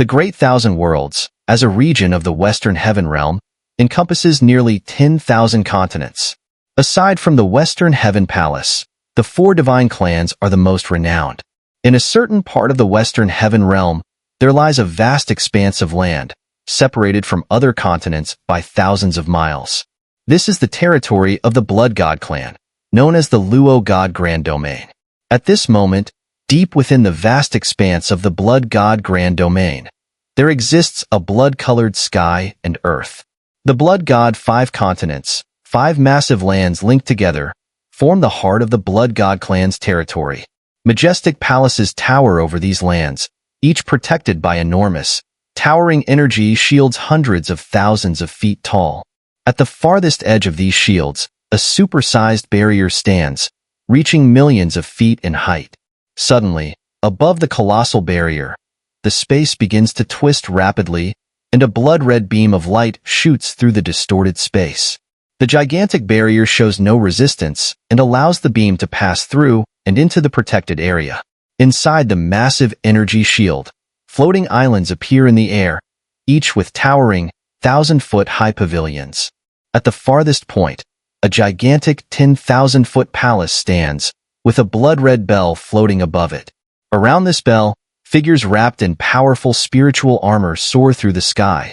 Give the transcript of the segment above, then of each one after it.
The Great Thousand Worlds, as a region of the Western Heaven Realm, encompasses nearly 10,000 continents. Aside from the Western Heaven Palace, the 4 divine clans are the most renowned. In a certain part of the Western Heaven Realm, there lies a vast expanse of land, separated from other continents by thousands of miles. This is the territory of the Blood God Clan, known as the Luo God Grand Domain. At this moment, deep within the vast expanse of the Blood God Grand Domain, there exists a blood-colored sky and earth. The Blood God 5 continents, 5 massive lands linked together, form the heart of the Blood God Clan's territory. Majestic palaces tower over these lands, each protected by enormous, towering energy shields hundreds of thousands of feet tall. At the farthest edge of these shields, a supersized barrier stands, reaching millions of feet in height. Suddenly, above the colossal barrier, the space begins to twist rapidly, and a blood-red beam of light shoots through the distorted space. The gigantic barrier shows no resistance and allows the beam to pass through and into the protected area. Inside the massive energy shield, floating islands appear in the air, each with towering, 1,000-foot-high pavilions. At the farthest point, a gigantic 10,000-foot palace stands, with a blood-red bell floating above it. Around this bell, figures wrapped in powerful spiritual armor soar through the sky.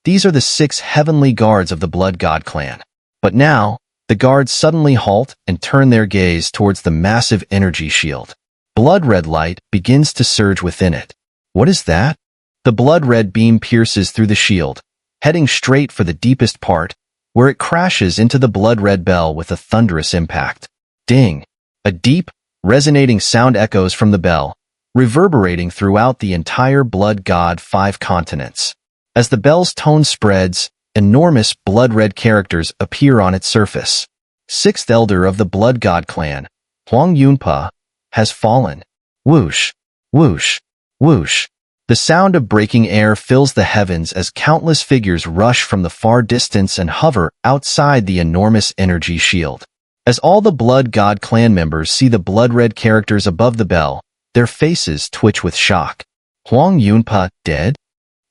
These are the 6 heavenly guards of the Blood God Clan. But now, the guards suddenly halt and turn their gaze towards the massive energy shield. Blood-red light begins to surge within it. What is that? The blood-red beam pierces through the shield, heading straight for the deepest part, where it crashes into the blood-red bell with a thunderous impact. Ding! A deep, resonating sound echoes from the bell, reverberating throughout the entire Blood God 5 continents. As the bell's tone spreads, enormous blood-red characters appear on its surface. 6th Elder of the Blood God Clan, Huang Yunpa, has fallen. Whoosh! Whoosh! Whoosh! The sound of breaking air fills the heavens as countless figures rush from the far distance and hover outside the enormous energy shield. As all the Blood God Clan members see the blood-red characters above the bell, their faces twitch with shock. Huang Yunpa dead?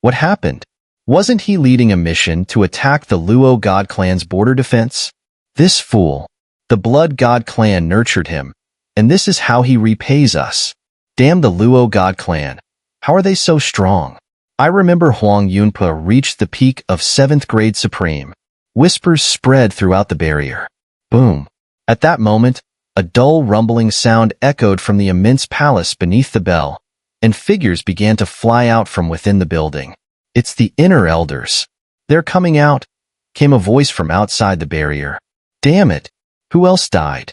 What happened? Wasn't he leading a mission to attack the Luo God Clan's border defense? This fool. The Blood God Clan nurtured him, and this is how he repays us. Damn the Luo God Clan. How are they so strong? I remember Huang Yunpa reached the peak of 7th grade supreme. Whispers spread throughout the barrier. Boom. At that moment, a dull rumbling sound echoed from the immense palace beneath the bell, and figures began to fly out from within the building. It's the inner elders. They're coming out, came a voice from outside the barrier. Damn it! Who else died?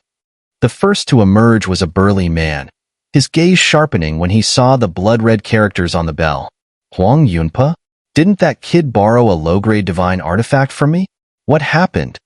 The first to emerge was a burly man, his gaze sharpening when he saw the blood-red characters on the bell. Huang Yunpa? Didn't that kid borrow a low-grade divine artifact from me? What happened?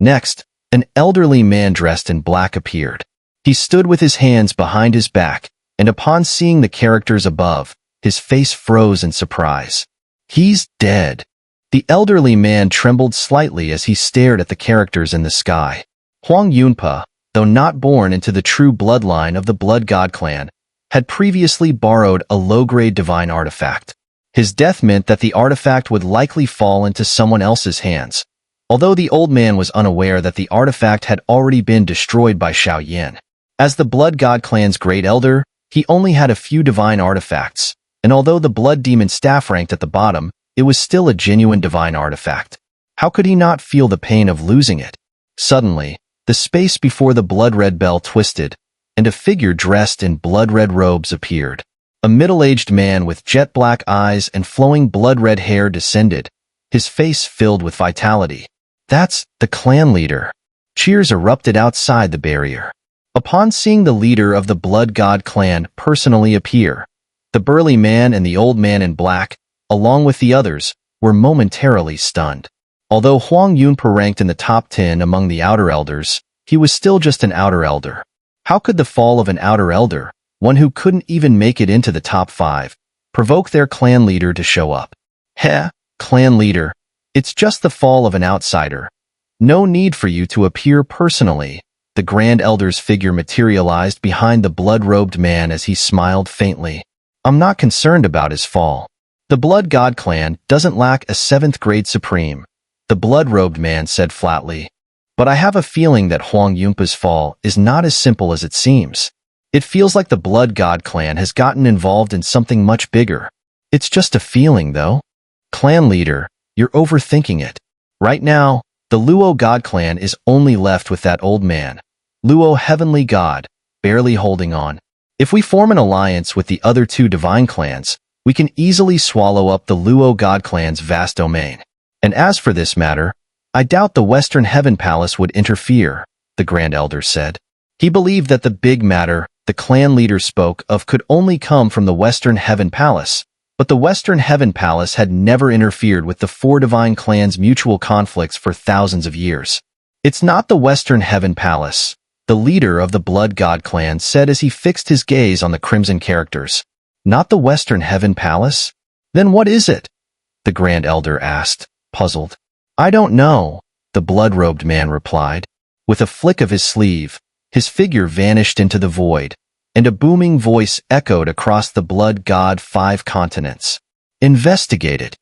Next, an elderly man dressed in black appeared. He stood with his hands behind his back, and upon seeing the characters above, his face froze in surprise. He's dead. The elderly man trembled slightly as he stared at the characters in the sky. Huang Yunpa, though not born into the true bloodline of the Blood God Clan, had previously borrowed a low-grade divine artifact. His death meant that the artifact would likely fall into someone else's hands, although the old man was unaware that the artifact had already been destroyed by Xiao Yan. As the Blood God Clan's great elder, he only had a few divine artifacts, and although the Blood Demon staff ranked at the bottom, it was still a genuine divine artifact. How could he not feel the pain of losing it? Suddenly, the space before the blood-red bell twisted, and a figure dressed in blood-red robes appeared. A middle-aged man with jet-black eyes and flowing blood-red hair descended, his face filled with vitality. That's the clan leader. Cheers erupted outside the barrier. Upon seeing the leader of the Blood God Clan personally appear, the burly man and the old man in black, along with the others, were momentarily stunned. Although Huang Yunpa ranked in the top 10 among the Outer Elders, he was still just an Outer Elder. How could the fall of an Outer Elder, one who couldn't even make it into the top 5, provoke their clan leader to show up? Heh, clan leader, it's just the fall of an outsider. No need for you to appear personally. The Grand Elder's figure materialized behind the blood-robed man as he smiled faintly. I'm not concerned about his fall. The Blood God Clan doesn't lack a 7th grade supreme, the blood-robed man said flatly. But I have a feeling that Huang Yunpa's fall is not as simple as it seems. It feels like the Blood God Clan has gotten involved in something much bigger. It's just a feeling, though. Clan leader, you're overthinking it. Right now, the Luo God Clan is only left with that old man, Luo Heavenly God, barely holding on. If we form an alliance with the other 2 divine clans, we can easily swallow up the Luo God Clan's vast domain. And as for this matter, I doubt the Western Heaven Palace would interfere, the Grand Elder said. He believed that the big matter the clan leader spoke of could only come from the Western Heaven Palace, but the Western Heaven Palace had never interfered with the 4 divine clans' mutual conflicts for thousands of years. It's not the Western Heaven Palace, the leader of the Blood God Clan said as he fixed his gaze on the crimson characters. Not the Western Heaven Palace? Then what is it? The Grand Elder asked, puzzled. I don't know, the blood-robed man replied. With a flick of his sleeve, his figure vanished into the void, and a booming voice echoed across the Blood God 5 continents. Investigate it.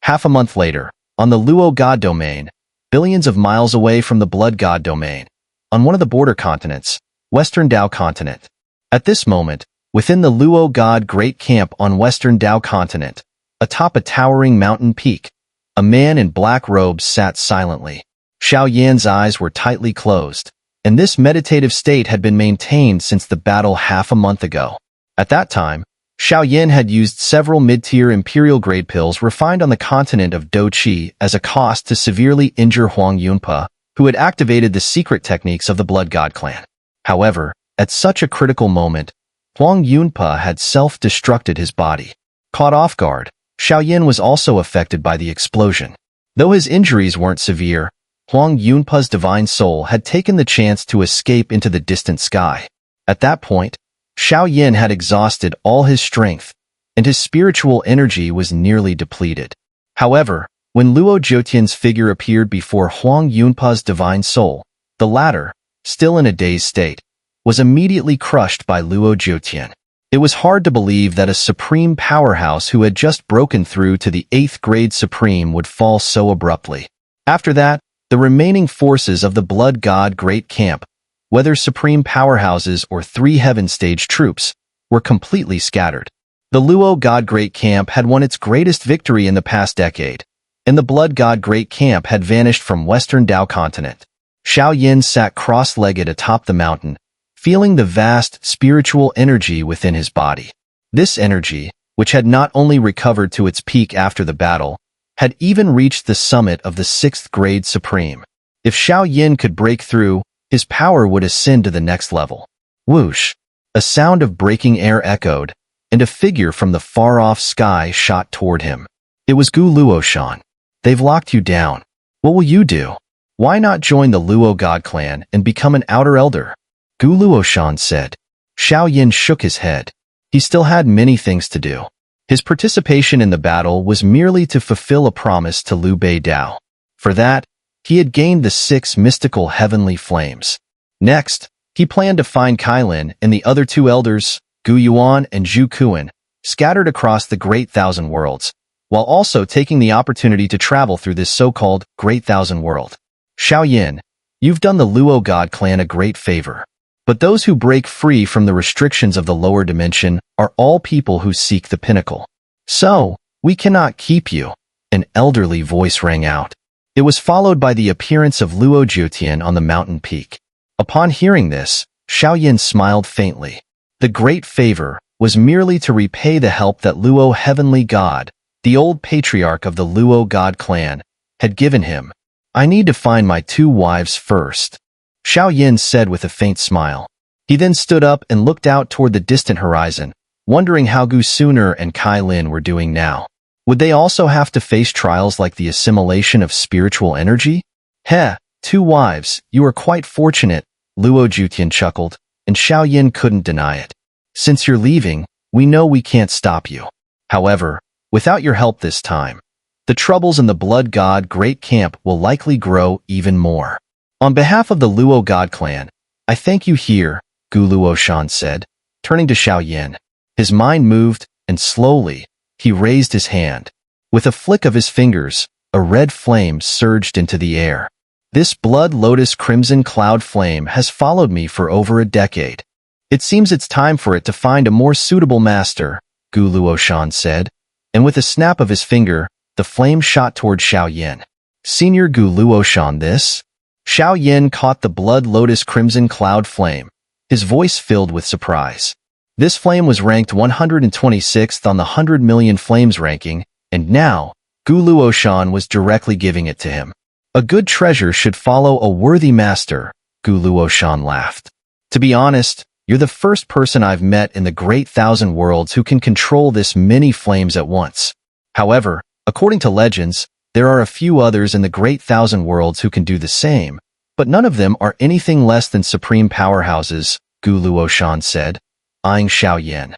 Half a month later, on the Luo God domain, billions of miles away from the Blood God domain, on one of the border continents, Western Dao continent. At this moment, within the Luo God Great Camp on Western Dao continent, atop a towering mountain peak, a man in black robes sat silently. Xiao Yan's eyes were tightly closed, and this meditative state had been maintained since the battle half a month ago. At that time, Xiao Yan had used several mid-tier imperial-grade pills refined on the continent of Douqi as a cost to severely injure Huang Yunpa, who had activated the secret techniques of the Blood God Clan. However, at such a critical moment, Huang Yunpa had self-destructed his body. Caught off guard, Xiao Yan was also affected by the explosion. Though his injuries weren't severe, Huang Yunpa's divine soul had taken the chance to escape into the distant sky. At that point, Xiao Yan had exhausted all his strength, and his spiritual energy was nearly depleted. However, when Luo Jotian's figure appeared before Huang Yunpa's divine soul, the latter, still in a dazed state, was immediately crushed by Luo Jotian. It was hard to believe that a supreme powerhouse who had just broken through to the 8th grade supreme would fall so abruptly. After that, the remaining forces of the Blood God Great Camp, whether supreme powerhouses or 3 heaven stage troops, were completely scattered. The Luo God Great Camp had won its greatest victory in the past decade, and the Blood God Great Camp had vanished from Western Dao continent. Xiao Yan sat cross-legged atop the mountain, feeling the vast spiritual energy within his body. This energy, which had not only recovered to its peak after the battle, had even reached the summit of the 6th grade supreme. If Xiao Yan could break through, his power would ascend to the next level. Whoosh! A sound of breaking air echoed, and a figure from the far-off sky shot toward him. It was Gu Luoshan. They've locked you down. What will you do? Why not join the Luo God Clan and become an outer elder? Gu Luoshan said. Xiao Yan shook his head. He still had many things to do. His participation in the battle was merely to fulfill a promise to Liu Bei Dao. For that, he had gained the 6 mystical heavenly flames. Next, he planned to find Kailin and the other 2 elders, Gu Yuan and Zhu Kuan, scattered across the Great Thousand Worlds, while also taking the opportunity to travel through this so-called Great Thousand World. Xiao Yan, you've done the Luo God Clan a great favor. But those who break free from the restrictions of the lower dimension are all people who seek the pinnacle. So, we cannot keep you. An elderly voice rang out. It was followed by the appearance of Luo Jotian on the mountain peak. Upon hearing this, Xiao Yan smiled faintly. The great favor was merely to repay the help that Luo Heavenly God, the Old Patriarch of the Luo God Clan, had given him. I need to find my 2 wives first, Xiao Yan said with a faint smile. He then stood up and looked out toward the distant horizon, wondering how Gu Xun'er and Kailin were doing now. Would they also have to face trials like the assimilation of spiritual energy? Heh, 2 wives, you are quite fortunate, Luo Jotian chuckled, and Xiao Yan couldn't deny it. Since you're leaving, we know we can't stop you. However, without your help this time, the troubles in the Blood God Great Camp will likely grow even more. On behalf of the Luo God Clan, I thank you here, Gu Luoshan said, turning to Xiao Yan. His mind moved, and slowly, he raised his hand. With a flick of his fingers, a red flame surged into the air. This blood lotus crimson cloud flame has followed me for over a decade. It seems it's time for it to find a more suitable master, Gu Luoshan said, and with a snap of his finger, the flame shot toward Xiao Yan. Senior Gu Luoshan this? Xiao Yan caught the blood lotus crimson cloud flame, his voice filled with surprise. This flame was ranked 126th on the 100 million flames ranking, and now, Gu Luoshan was directly giving it to him. A good treasure should follow a worthy master, Gu Luoshan laughed. To be honest, you're the first person I've met in the Great Thousand Worlds who can control this many flames at once. However, according to legends, there are a few others in the Great Thousand Worlds who can do the same, but none of them are anything less than supreme powerhouses, Gu Luoshan said, eyeing Xiao Yan.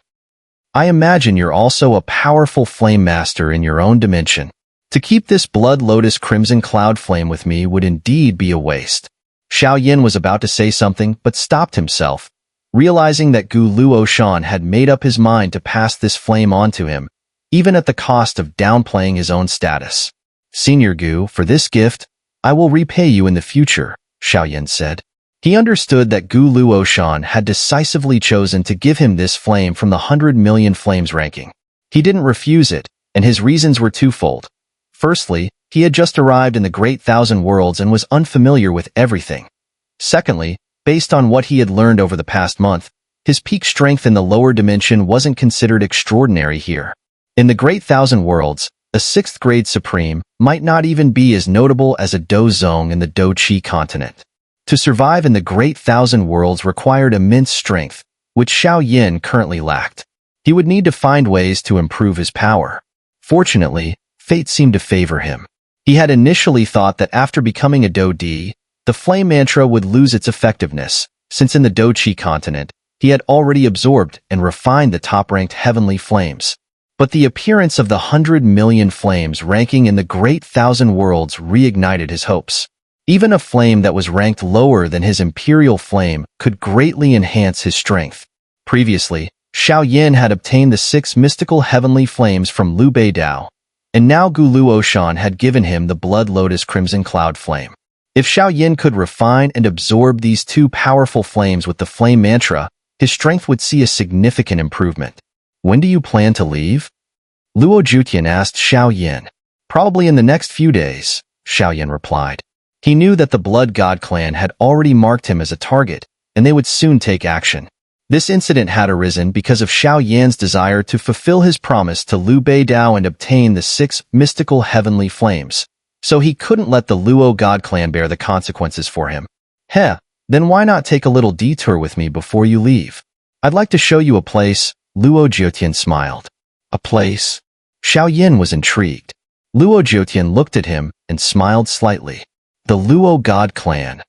I imagine you're also a powerful flame master in your own dimension. To keep this blood lotus crimson cloud flame with me would indeed be a waste. Xiao Yan was about to say something but stopped himself, realizing that Gu Luoshan had made up his mind to pass this flame on to him, even at the cost of downplaying his own status. Senior Gu, for this gift, I will repay you in the future, Xiao Yan said. He understood that Gu Luoshan had decisively chosen to give him this flame from the 100 million flames ranking. He didn't refuse it, and his reasons were twofold. Firstly, he had just arrived in the Great Thousand Worlds and was unfamiliar with everything. Secondly, based on what he had learned over the past month, his peak strength in the lower dimension wasn't considered extraordinary here. In the Great Thousand Worlds, a 6th grade supreme might not even be as notable as a Do Zong in the Do Chi continent. To survive in the Great Thousand Worlds required immense strength, which Xiao Yan currently lacked. He would need to find ways to improve his power. Fortunately, fate seemed to favor him. He had initially thought that after becoming a Do Di, the flame mantra would lose its effectiveness, since in the Do Chi continent, he had already absorbed and refined the top-ranked heavenly flames. But the appearance of the 100 million flames ranking in the Great Thousand Worlds reignited his hopes. Even a flame that was ranked lower than his imperial flame could greatly enhance his strength. Previously, Xiao Yan had obtained the 6 mystical heavenly flames from Luo Dao, and now Gu Luoshan had given him the blood lotus crimson cloud flame. If Xiao Yan could refine and absorb these 2 powerful flames with the flame mantra, his strength would see a significant improvement. When do you plan to leave? Luo Jutian asked Xiao Yan. Probably in the next few days, Xiao Yan replied. He knew that the Blood God Clan had already marked him as a target, and they would soon take action. This incident had arisen because of Xiao Yan's desire to fulfill his promise to Luo Dao and obtain the 6 mystical heavenly flames, so he couldn't let the Luo God Clan bear the consequences for him. Then why not take a little detour with me before you leave? I'd like to show you a place, Luo Jiotian smiled. A place? Xiao Yan was intrigued. Luo Jiotian looked at him and smiled slightly. The Luo God Clan.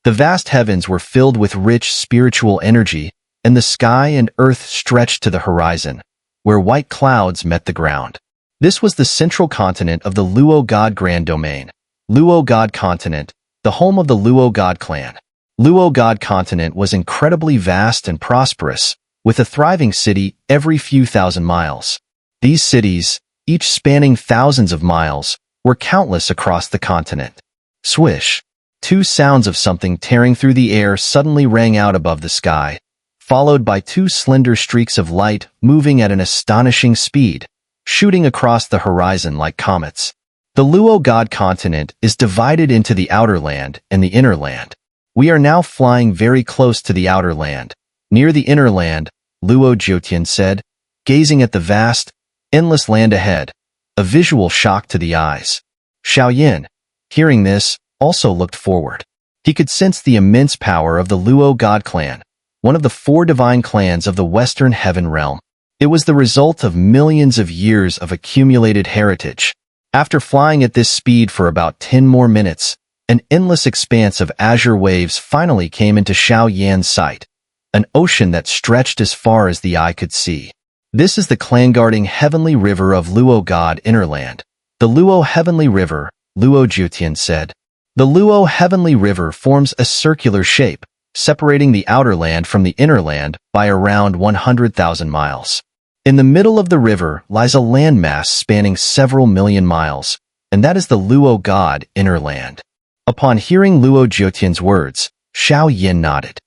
The vast heavens were filled with rich spiritual energy, and the sky and earth stretched to the horizon, where white clouds met the ground. This was the central continent of the Luo God Grand Domain, Luo God Continent, the home of the Luo God Clan. Luo God Continent was incredibly vast and prosperous, with a thriving city every few thousand miles. These cities, each spanning thousands of miles, were countless across the continent. Swish! 2 sounds of something tearing through the air suddenly rang out above the sky, followed by 2 slender streaks of light moving at an astonishing speed, shooting across the horizon like comets. The Luo God Continent is divided into the Outer Land and the Inner Land. We are now flying very close to the Outer Land. Near the Inner Land, Luo Jiotian said, gazing at the vast, endless land ahead, a visual shock to the eyes. Xiao Yan, hearing this, also looked forward. He could sense the immense power of the Luo God Clan, one of the 4 divine clans of the Western Heaven realm. It was the result of millions of years of accumulated heritage. After flying at this speed for about 10 more minutes, an endless expanse of azure waves finally came into Xiao Yan's sight, an ocean that stretched as far as the eye could see. This is the clan-guarding heavenly river of Luo God Innerland. The Luo Heavenly River, Luo Jutian said. The Luo Heavenly River forms a circular shape, separating the outer land from the inner land by around 100,000 miles. In the middle of the river lies a landmass spanning several million miles, and that is the Luo God Inner Land. Upon hearing Luo Jiotian's words, Xiao Yan nodded.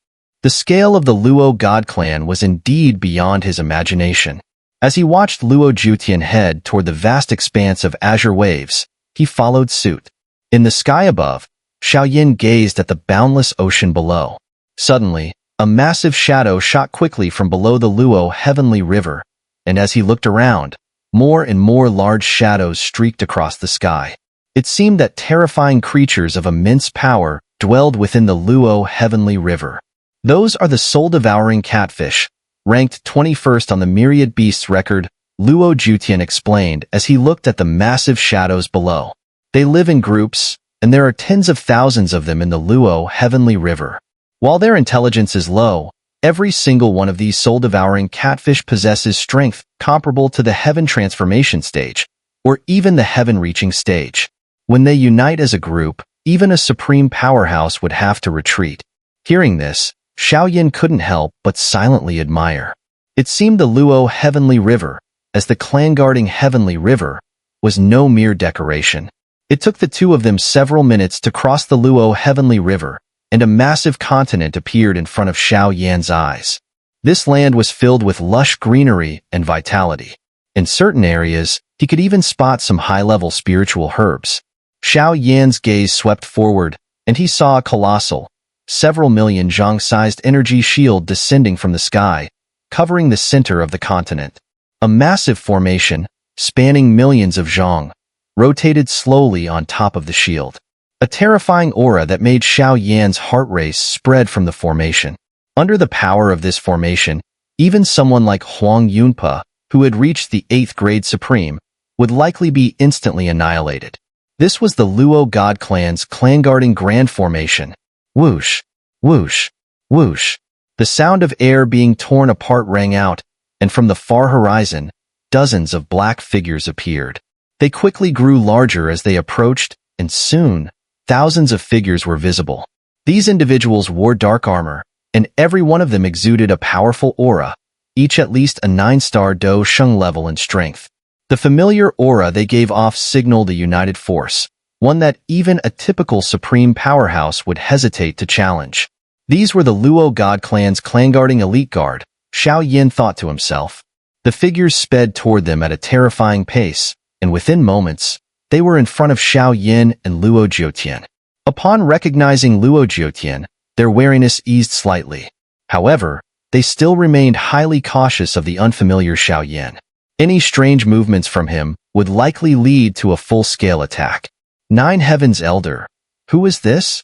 The scale of the Luo God clan was indeed beyond his imagination. As he watched Luo Jiotian head toward the vast expanse of azure waves, he followed suit. In the sky above, Xiao Yan gazed at the boundless ocean below. Suddenly, a massive shadow shot quickly from below the Luo Heavenly River, and as he looked around, more and more large shadows streaked across the sky. It seemed that terrifying creatures of immense power dwelled within the Luo Heavenly River. Those are the soul-devouring catfish, ranked 21st on the myriad beasts record, Luo Jiotian explained as he looked at the massive shadows below. They live in groups, and there are tens of thousands of them in the Luo Heavenly River. While their intelligence is low, every single one of these soul-devouring catfish possesses strength comparable to the Heaven Transformation stage, or even the Heaven-reaching stage. When they unite as a group, even a supreme powerhouse would have to retreat. Hearing this, Xiao Yan couldn't help but silently admire. It seemed the Luo Heavenly River, as the clan-guarding Heavenly River, was no mere decoration. It took the two of them several minutes to cross the Luo Heavenly River, and a massive continent appeared in front of Xiao Yan's eyes. This land was filled with lush greenery and vitality. In certain areas, he could even spot some high-level spiritual herbs. Xiao Yan's gaze swept forward, and he saw a colossal, several million zhong-sized energy shield descending from the sky, covering the center of the continent. A massive formation, spanning millions of zhong, rotated slowly on top of the shield. A terrifying aura that made Xiao Yan's heart race spread from the formation. Under the power of this formation, even someone like Huang Yunpa, who had reached the 8th grade supreme, would likely be instantly annihilated. This was the Luo God clan's clan-guarding grand formation. Whoosh, whoosh, whoosh. The sound of air being torn apart rang out, and from the far horizon, dozens of black figures appeared. They quickly grew larger as they approached, and soon, thousands of figures were visible. These individuals wore dark armor, and every one of them exuded a powerful aura, each at least a 9-star Do Sheng level in strength. The familiar aura they gave off signaled a united force, one that even a typical supreme powerhouse would hesitate to challenge. These were the Luo God clan's clan-guarding elite guard, Xiao Yan thought to himself. The figures sped toward them at a terrifying pace, and within moments, they were in front of Xiao Yan and Luo Jiotian. Upon recognizing Luo Jiotian, their wariness eased slightly. However, they still remained highly cautious of the unfamiliar Xiao Yan. Any strange movements from him would likely lead to a full-scale attack. 9 Heavens Elder. Who is this?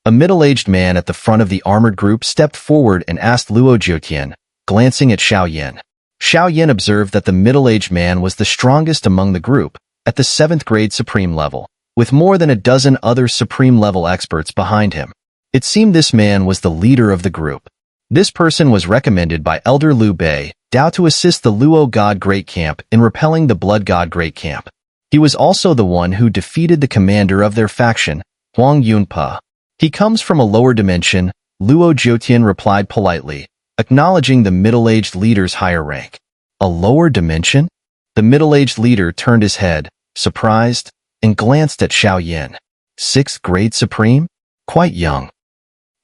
A middle-aged man at the front of the armored group stepped forward and asked Luo Jiotian, glancing at Xiao Yan. Xiao Yan observed that the middle-aged man was the strongest among the group, at the 7th grade supreme level, with more than a dozen other supreme-level experts behind him. It seemed this man was the leader of the group. This person was recommended by Elder Liu Bei, Dao, to assist the Luo God Great Camp in repelling the Blood God Great Camp. He was also the one who defeated the commander of their faction, Huang Yunpa. He comes from a lower dimension, Luo Jiotian replied politely, acknowledging the middle-aged leader's higher rank. A lower dimension? The middle-aged leader turned his head, surprised, and glanced at Xiao Yan. 6th grade supreme? Quite young.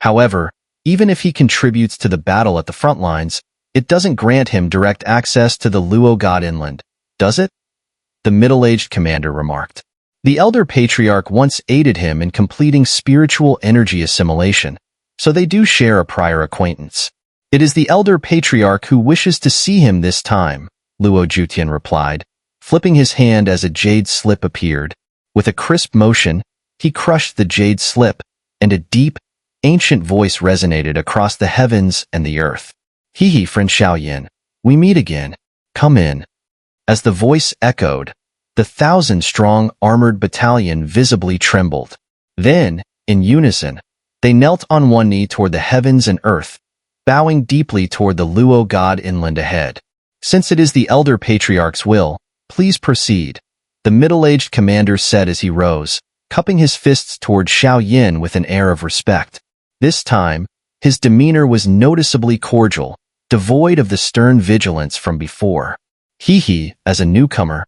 However, even if he contributes to the battle at the front lines, it doesn't grant him direct access to the Luo God Inland, does it? The middle-aged commander remarked. The Elder Patriarch once aided him in completing spiritual energy assimilation, so they do share a prior acquaintance. It is the Elder Patriarch who wishes to see him this time, Luo Jiotian replied, flipping his hand as a jade slip appeared. With a crisp motion, he crushed the jade slip, and a deep, ancient voice resonated across the heavens and the earth. Hee friend Xiao Yan, we meet again. Come in. As the voice echoed, the 1,000-strong armored battalion visibly trembled. Then, in unison, they knelt on one knee toward the heavens and earth, bowing deeply toward the Luo God Inland ahead. Since it is the Elder Patriarch's will, please proceed, the middle-aged commander said as he rose, cupping his fists toward Xiao Yan with an air of respect. This time, his demeanor was noticeably cordial, devoid of the stern vigilance from before. Hee, as a newcomer,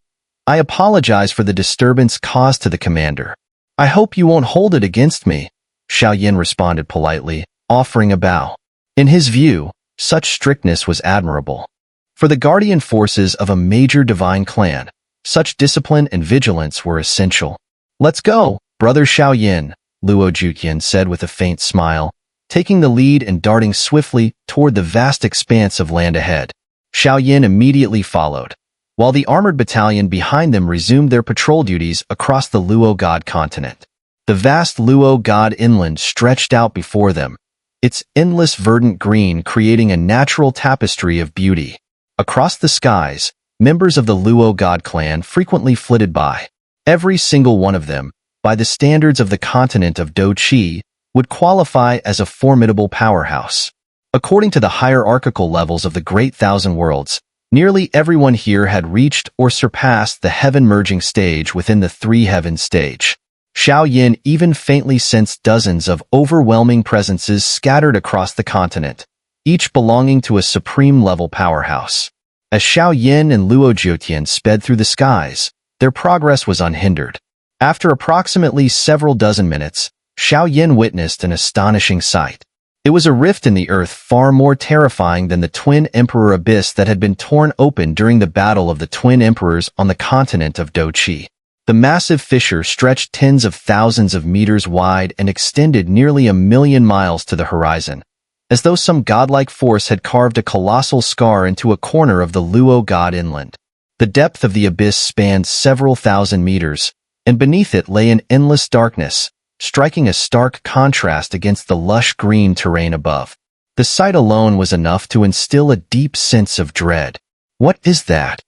I apologize for the disturbance caused to the commander. I hope you won't hold it against me, Xiao Yan responded politely, offering a bow. In his view, such strictness was admirable. For the guardian forces of a major divine clan, such discipline and vigilance were essential. Let's go, brother Xiao Yan, Luo Clan said with a faint smile, taking the lead and darting swiftly toward the vast expanse of land ahead. Xiao Yan immediately followed, while the armored battalion behind them resumed their patrol duties across the Luo God continent. The vast Luo God inland stretched out before them, its endless verdant green creating a natural tapestry of beauty. Across the skies, members of the Luo God clan frequently flitted by. Every single one of them, by the standards of the continent of Doqi, would qualify as a formidable powerhouse. According to the hierarchical levels of the Great Thousand Worlds, nearly everyone here had reached or surpassed the heaven-merging stage within the three-heaven stage. Xiao Yan even faintly sensed dozens of overwhelming presences scattered across the continent, each belonging to a supreme-level powerhouse. As Xiao Yan and Luo Clan sped through the skies, their progress was unhindered. After approximately several dozen minutes, Xiao Yan witnessed an astonishing sight. It was a rift in the earth far more terrifying than the Twin Emperor Abyss that had been torn open during the Battle of the Twin Emperors on the continent of Doqi. The massive fissure stretched tens of thousands of meters wide and extended nearly 1,000,000 miles to the horizon, as though some godlike force had carved a colossal scar into a corner of the Luo God inland. The depth of the abyss spanned several thousand meters, and beneath it lay an endless darkness, striking a stark contrast against the lush green terrain above. The sight alone was enough to instill a deep sense of dread. "What is that?"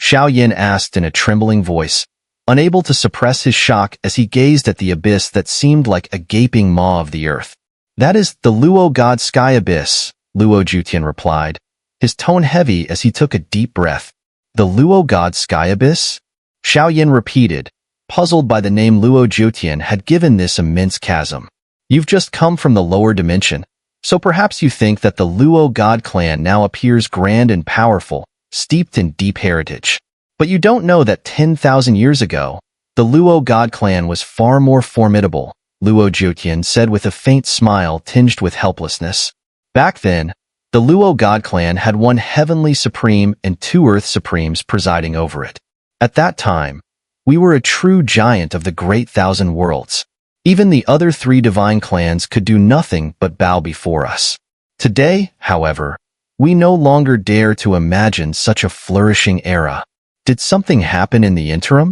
Xiao Yan asked in a trembling voice, unable to suppress his shock as he gazed at the abyss that seemed like a gaping maw of the earth. "That is the Luo God Sky Abyss," Luo Clan replied, his tone heavy as he took a deep breath. "The Luo God Sky Abyss?" Xiao Yan repeated, puzzled by the name Luo Clan had given this immense chasm. "You've just come from the lower dimension, so perhaps you think that the Luo God clan now appears grand and powerful, steeped in deep heritage. But you don't know that 10,000 years ago, the Luo God clan was far more formidable," Luo Clan said with a faint smile tinged with helplessness. "Back then, the Luo God clan had one heavenly supreme and two earth supremes presiding over it. At that time, we were a true giant of the Great Thousand Worlds. Even the other three divine clans could do nothing but bow before us. Today, however, we no longer dare to imagine such a flourishing era. Did something happen in the interim?"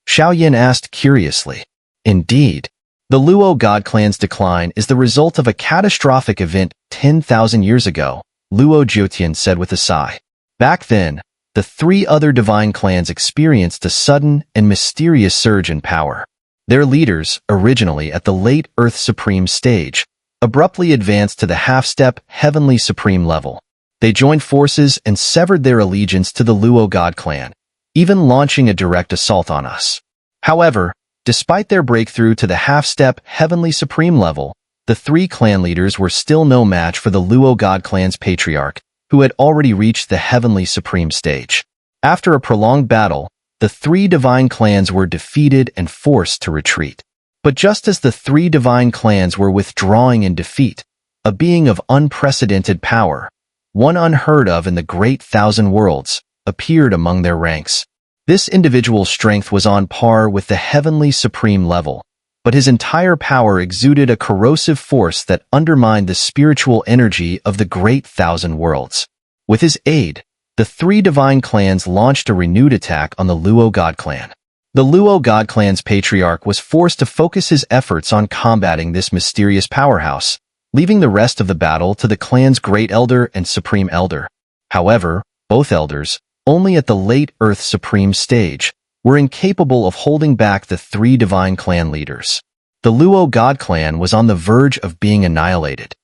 Xiao Yan asked curiously. "Indeed. The Luo God clan's decline is the result of a catastrophic event 10,000 years ago," Luo Clan said with a sigh. "Back then, the three other divine clans experienced a sudden and mysterious surge in power. Their leaders, originally at the late Earth Supreme stage, abruptly advanced to the half-step Heavenly Supreme level. They joined forces and severed their allegiance to the Luo God clan, even launching a direct assault on us. However, despite their breakthrough to the half-step Heavenly Supreme level, the three clan leaders were still no match for the Luo God clan's patriarch, who had already reached the Heavenly Supreme stage. After a prolonged battle, the three divine clans were defeated and forced to retreat. But just as the three divine clans were withdrawing in defeat, a being of unprecedented power, one unheard of in the Great Thousand Worlds, appeared among their ranks. This individual's strength was on par with the Heavenly Supreme level, but his entire power exuded a corrosive force that undermined the spiritual energy of the Great Thousand Worlds. With his aid, the three divine clans launched a renewed attack on the Luo God clan. The Luo God clan's patriarch was forced to focus his efforts on combating this mysterious powerhouse, leaving the rest of the battle to the clan's great elder and supreme elder. However, both elders, only at the late Earth Supreme stage, were incapable of holding back the three divine clan leaders. The Luo God clan was on the verge of being annihilated.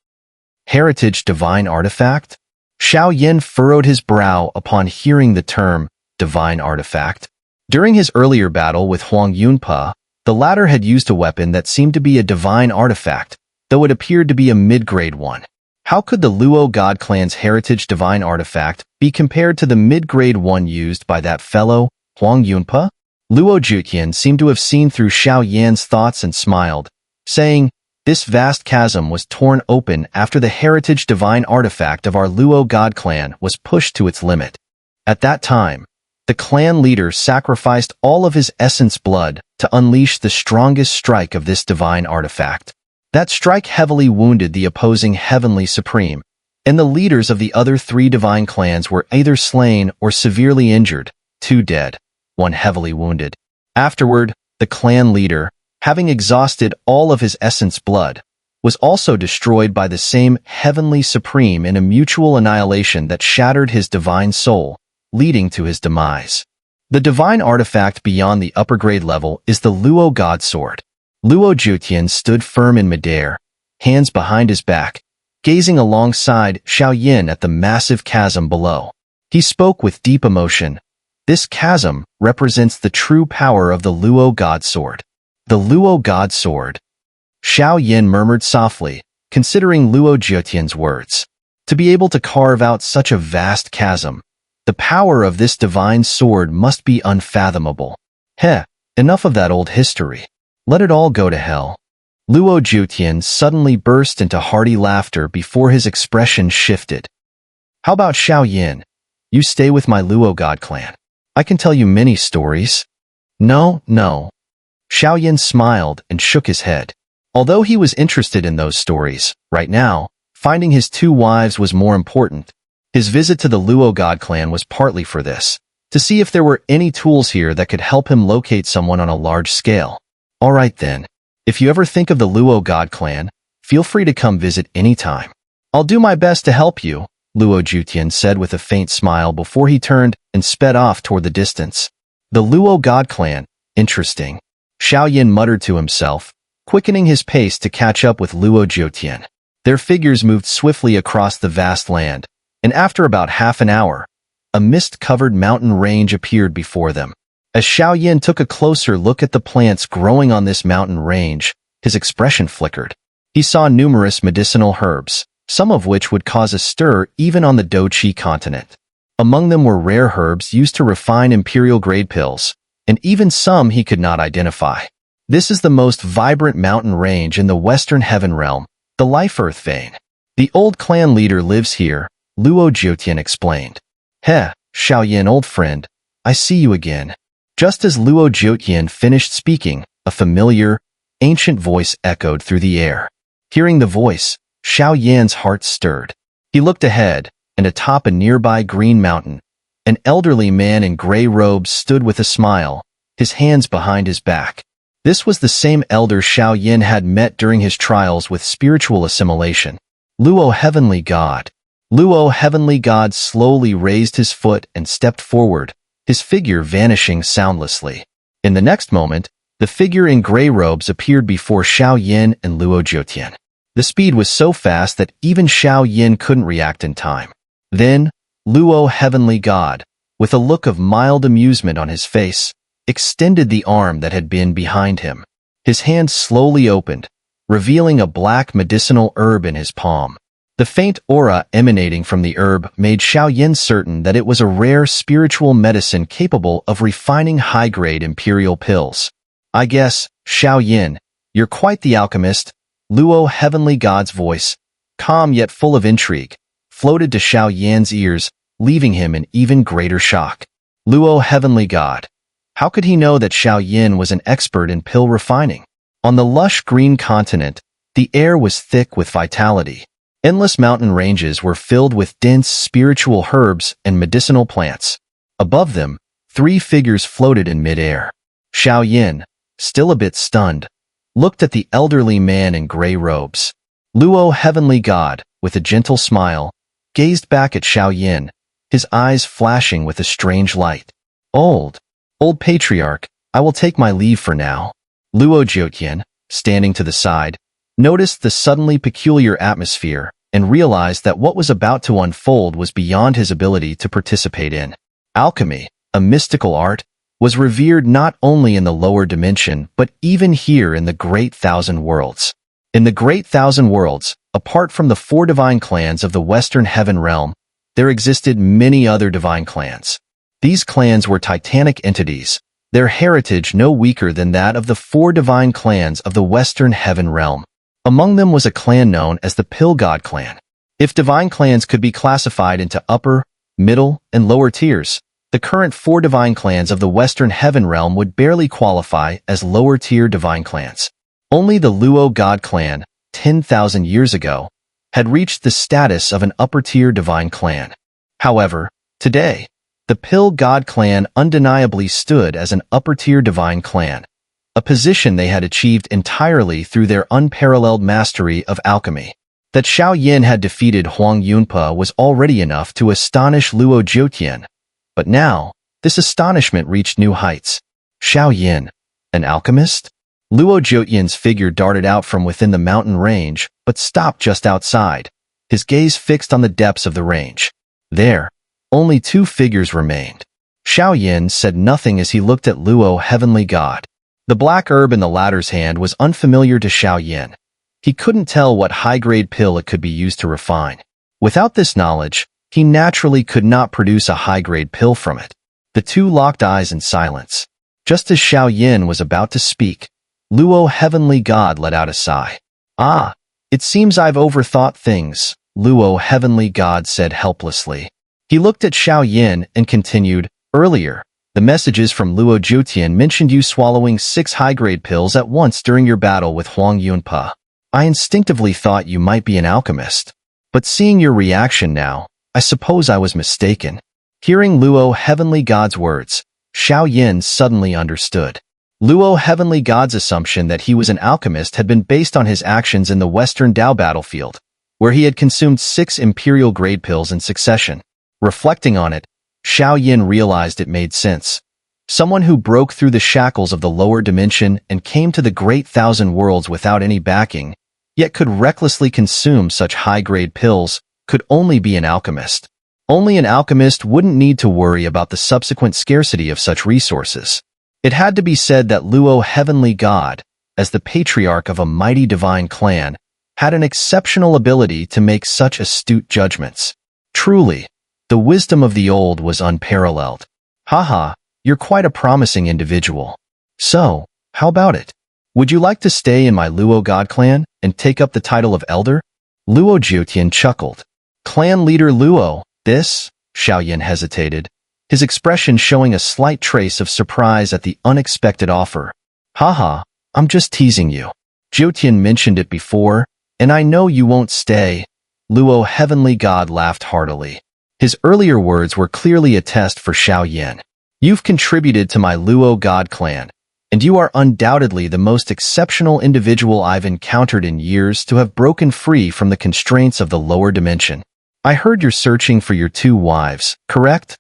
Heritage Divine Artifact? Xiao Yan furrowed his brow upon hearing the term divine artifact. During his earlier battle with Huang Yunpa, the latter had used a weapon that seemed to be a divine artifact, though it appeared to be a mid-grade one. How could the Luo God Clan's heritage divine artifact be compared to the mid-grade one used by that fellow, Huang Yunpa? Luo Zhiqian seemed to have seen through Xiao Yan's thoughts and smiled, saying, "This vast chasm was torn open after the heritage divine artifact of our Luo God Clan was pushed to its limit. At that time, the clan leader sacrificed all of his essence blood to unleash the strongest strike of this divine artifact. That strike heavily wounded the opposing Heavenly Supreme, and the leaders of the other 3 divine clans were either slain or severely injured, 2 dead, 1 heavily wounded. Afterward, the clan leader, having exhausted all of his essence blood, was also destroyed by the same Heavenly Supreme in a mutual annihilation that shattered his divine soul, leading to his demise. The divine artifact beyond the upper grade level is the Luo God Sword." Luo Zhiqian stood firm in midair, hands behind his back, gazing alongside Xiao Yan at the massive chasm below. He spoke with deep emotion. "This chasm represents the true power of the Luo God Sword." "The Luo God Sword?" Xiao Yan murmured softly, considering Luo Zhiqian's words. To be able to carve out such a vast chasm, the power of this divine sword must be unfathomable. Enough of that old history. Let it all go to hell. Luo Zhiqian suddenly burst into hearty laughter before his expression shifted. "How about Xiao Yan? You stay with my Luo God Clan. I can tell you many stories." No. Xiao Yan smiled and shook his head. Although he was interested in those stories, right now, finding his 2 wives was more important. His visit to the Luo God Clan was partly for this, to see if there were any tools here that could help him locate someone on a large scale. "All right then. If you ever think of the Luo God Clan, feel free to come visit anytime. I'll do my best to help you," Luo Zhiqian said with a faint smile before he turned and sped off toward the distance. The Luo God Clan, interesting. Xiao Yan muttered to himself, quickening his pace to catch up with Luo Zhiqian. Their figures moved swiftly across the vast land, and after about half an hour, a mist-covered mountain range appeared before them. As Xiao Yan took a closer look at the plants growing on this mountain range, his expression flickered. He saw numerous medicinal herbs, some of which would cause a stir even on the Douqi continent. Among them were rare herbs used to refine imperial-grade pills, and even some he could not identify. This is the most vibrant mountain range in the Western Heaven realm, the Life Earth vein. The old clan leader lives here, Luo Zhiqian explained. Xiao Yan, old friend, I see you again." Just as Luo Zhiqian finished speaking, a familiar, ancient voice echoed through the air. Hearing the voice, Xiao Yan's heart stirred. He looked ahead, and atop a nearby green mountain, an elderly man in gray robes stood with a smile, his hands behind his back. This was the same elder Xiao Yan had met during his trials with spiritual assimilation. Luo Heavenly God. Luo Heavenly God slowly raised his foot and stepped forward, his figure vanishing soundlessly. In the next moment, the figure in gray robes appeared before Xiao Yan and Luo Zhiqian. The speed was so fast that even Xiao Yan couldn't react in time. Then, Luo Heavenly God, with a look of mild amusement on his face, extended the arm that had been behind him. His hand slowly opened, revealing a black medicinal herb in his palm. The faint aura emanating from the herb made Xiao Yan certain that it was a rare spiritual medicine capable of refining high-grade imperial pills. "I guess, Xiao Yan, you're quite the alchemist," Luo Heavenly God's voice, calm yet full of intrigue, floated to Xiao Yan's ears, leaving him in even greater shock. Luo Heavenly God. How could he know that Xiao Yan was an expert in pill refining? On the lush green continent, the air was thick with vitality. Endless mountain ranges were filled with dense spiritual herbs and medicinal plants. Above them, 3 figures floated in midair. Xiao Yan, still a bit stunned, looked at the elderly man in gray robes. Luo Heavenly God, with a gentle smile, gazed back at Xiao Yan, his eyes flashing with a strange light. Old Patriarch, I will take my leave for now." Luo Zhiqian, standing to the side, noticed the suddenly peculiar atmosphere and realized that what was about to unfold was beyond his ability to participate in. Alchemy, a mystical art, was revered not only in the lower dimension but even here in the Great Thousand Worlds. In the Great Thousand Worlds, Apart from the 4 divine clans of the Western Heaven realm, there existed many other divine clans. These clans were titanic entities, their heritage no weaker than that of the 4 divine clans of the Western Heaven realm. Among them was a clan known as the Pill God Clan. If divine clans could be classified into upper, middle, and lower tiers, the current 4 divine clans of the Western Heaven realm would barely qualify as lower-tier divine clans. Only the Luo God Clan, 10,000 years ago, had reached the status of an upper-tier divine clan. However, today, the Pill God Clan undeniably stood as an upper-tier divine clan, a position they had achieved entirely through their unparalleled mastery of alchemy. That Xiao Yan had defeated Huang Yunpa was already enough to astonish Luo Zhoutian, but now, this astonishment reached new heights. Xiao Yan, an alchemist? Luo Zhoutian's figure darted out from within the mountain range, but stopped just outside, his gaze fixed on the depths of the range. There, only 2 figures remained. Xiao Yan said nothing as he looked at Luo Heavenly God. The black herb in the latter's hand was unfamiliar to Xiao Yan. He couldn't tell what high-grade pill it could be used to refine. Without this knowledge, he naturally could not produce a high-grade pill from it. The 2 locked eyes in silence. Just as Xiao Yan was about to speak, Luo Heavenly God let out a sigh. "Ah, it seems I've overthought things," Luo Heavenly God said helplessly. He looked at Xiao Yan and continued, "Earlier, the messages from Luo Zhoutian mentioned you swallowing 6 high-grade pills at once during your battle with Huang Yunpa. I instinctively thought you might be an alchemist. But seeing your reaction now, I suppose I was mistaken." Hearing Luo Heavenly God's words, Xiao Yan suddenly understood. Luo Heavenly God's assumption that he was an alchemist had been based on his actions in the Western Dao battlefield, where he had consumed 6 imperial grade pills in succession. Reflecting on it, Xiao Yan realized it made sense. Someone who broke through the shackles of the lower dimension and came to the Great Thousand Worlds without any backing, yet could recklessly consume such high-grade pills, could only be an alchemist. Only an alchemist wouldn't need to worry about the subsequent scarcity of such resources. It had to be said that Luo Heavenly God, as the patriarch of a mighty divine clan, had an exceptional ability to make such astute judgments. Truly, the wisdom of the old was unparalleled. Haha, you're quite a promising individual. So, how about it? Would you like to stay in my Luo God clan and take up the title of elder? Luo Zhoutian chuckled. Clan leader Luo, this? Xiao Yan hesitated, his expression showing a slight trace of surprise at the unexpected offer. Haha, I'm just teasing you. Zhoutian mentioned it before, and I know you won't stay. Luo Heavenly God laughed heartily. His earlier words were clearly a test for Xiao Yan. You've contributed to my Luo God clan, and you are undoubtedly the most exceptional individual I've encountered in years to have broken free from the constraints of the lower dimension. I heard you're searching for your 2 wives, correct?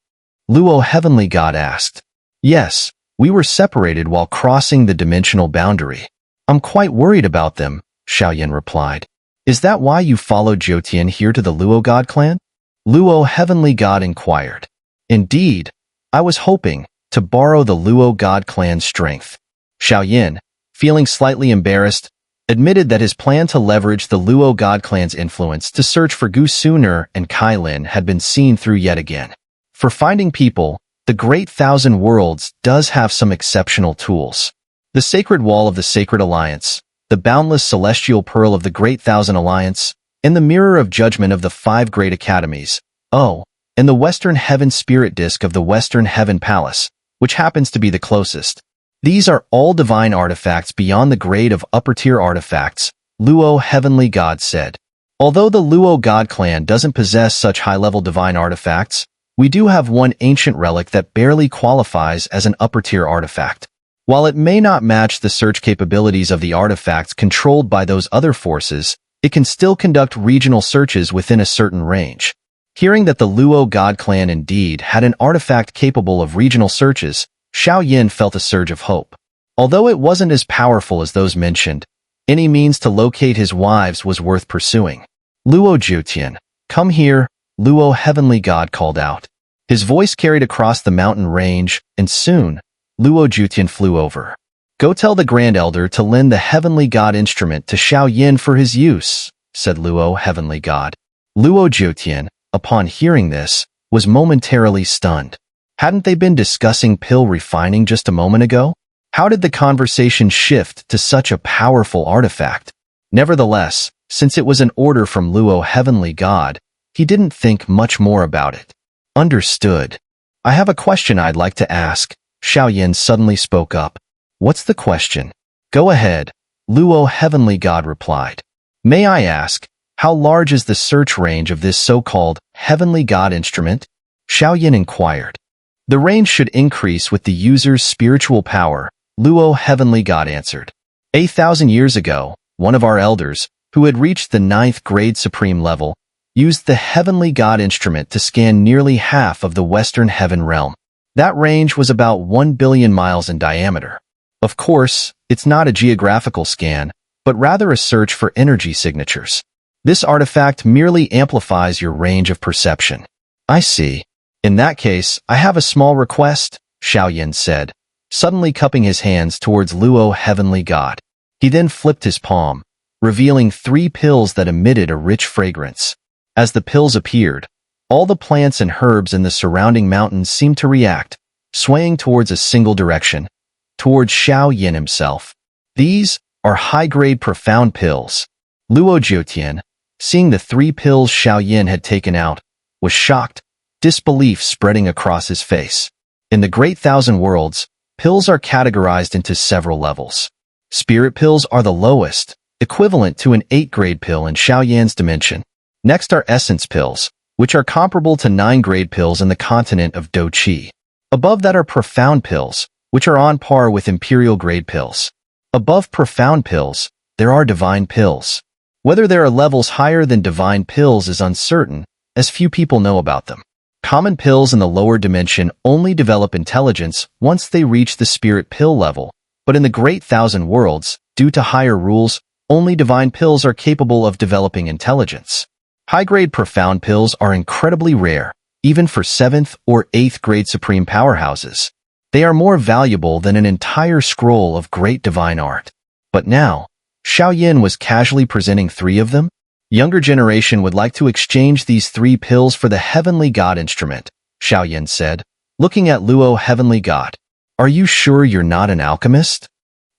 Luo Heavenly God asked. Yes, we were separated while crossing the dimensional boundary. I'm quite worried about them, Xiao Yan replied. Is that why you followed Zhoutian here to the Luo God clan? Luo Heavenly God inquired. Indeed, I was hoping to borrow the Luo God clan's strength. Xiao Yan, feeling slightly embarrassed, admitted that his plan to leverage the Luo God clan's influence to search for Gu Xun'er and Kai Lin had been seen through yet again. For finding people, the Great Thousand Worlds does have some exceptional tools. The Sacred Wall of the Sacred Alliance, the Boundless Celestial Pearl of the Great Thousand Alliance, and the Mirror of Judgment of the 5 Great Academies. Oh, and the Western Heaven Spirit Disk of the Western Heaven Palace, which happens to be the closest. These are all divine artifacts beyond the grade of upper-tier artifacts, Luo Heavenly God said. Although the Luo God clan doesn't possess such high-level divine artifacts, we do have one ancient relic that barely qualifies as an upper-tier artifact. While it may not match the search capabilities of the artifacts controlled by those other forces, it can still conduct regional searches within a certain range. Hearing that the Luo God clan indeed had an artifact capable of regional searches, Xiao Yan felt a surge of hope. Although it wasn't as powerful as those mentioned, any means to locate his wives was worth pursuing. Luo Zhoutian, come here, Luo Heavenly God called out. His voice carried across the mountain range, and soon, Luo Zhoutian flew over. Go tell the Grand Elder to lend the Heavenly God instrument to Xiao Yan for his use, said Luo Heavenly God. Luo Jiutian, upon hearing this, was momentarily stunned. Hadn't they been discussing pill refining just a moment ago? How did the conversation shift to such a powerful artifact? Nevertheless, since it was an order from Luo Heavenly God, he didn't think much more about it. Understood. I have a question I'd like to ask. Xiao Yan suddenly spoke up. What's the question? Go ahead, Luo Heavenly God replied. May I ask, how large is the search range of this so-called Heavenly God instrument? Xiao Yan inquired. The range should increase with the user's spiritual power, Luo Heavenly God answered. 8,000 years ago, one of our elders, who had reached the 9th grade supreme level, used the Heavenly God instrument to scan nearly half of the Western Heaven realm. That range was about 1 billion miles in diameter. Of course, it's not a geographical scan, but rather a search for energy signatures. This artifact merely amplifies your range of perception. I see. In that case, I have a small request, Xiao Yan said, suddenly cupping his hands towards Luo Heavenly God. He then flipped his palm, revealing 3 pills that emitted a rich fragrance. As the pills appeared, all the plants and herbs in the surrounding mountains seemed to react, swaying towards a single direction, towards Xiao Yan himself. These are high-grade profound pills. Luo Jiutian, seeing the 3 pills Xiao Yan had taken out, was shocked, disbelief spreading across his face. In the Great Thousand Worlds, pills are categorized into several levels. Spirit pills are the lowest, equivalent to an 8-grade pill in Xiao Yan's dimension. Next are essence pills, which are comparable to 9-grade pills in the continent of Do Qi. Above that are profound pills, which are on par with imperial grade pills. Above profound pills, there are divine pills. Whether there are levels higher than divine pills is uncertain, as few people know about them. Common pills in the lower dimension only develop intelligence once they reach the spirit pill level, but in the Great Thousand Worlds, due to higher rules, only divine pills are capable of developing intelligence. High-grade profound pills are incredibly rare, even for 7th or 8th grade supreme powerhouses. They are more valuable than an entire scroll of great divine art. But now, Xiao Yan was casually presenting 3 of them? Younger generation would like to exchange these 3 pills for the Heavenly God instrument, Xiao Yan said, looking at Luo Heavenly God. Are you sure you're not an alchemist?